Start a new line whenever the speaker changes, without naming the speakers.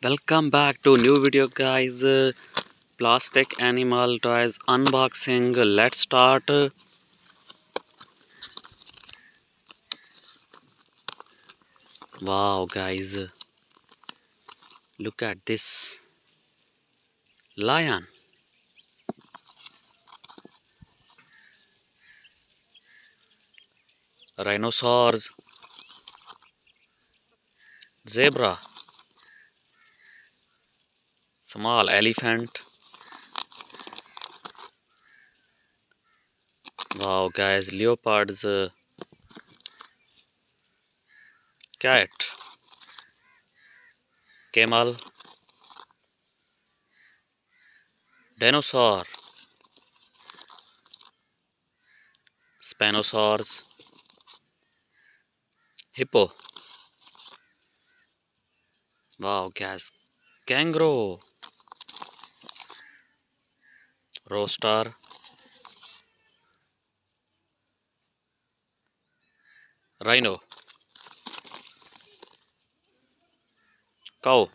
Welcome back to new video, guys. Plastic animal toys unboxing. Let's start. Wow, guys, look at this lion, rhinoceros, zebra, small elephant. Wow, guys, leopards, cat, camel, dinosaur, Spinosuars, hippo. Wow, guys, kangaroo, rooster, rhino, cow.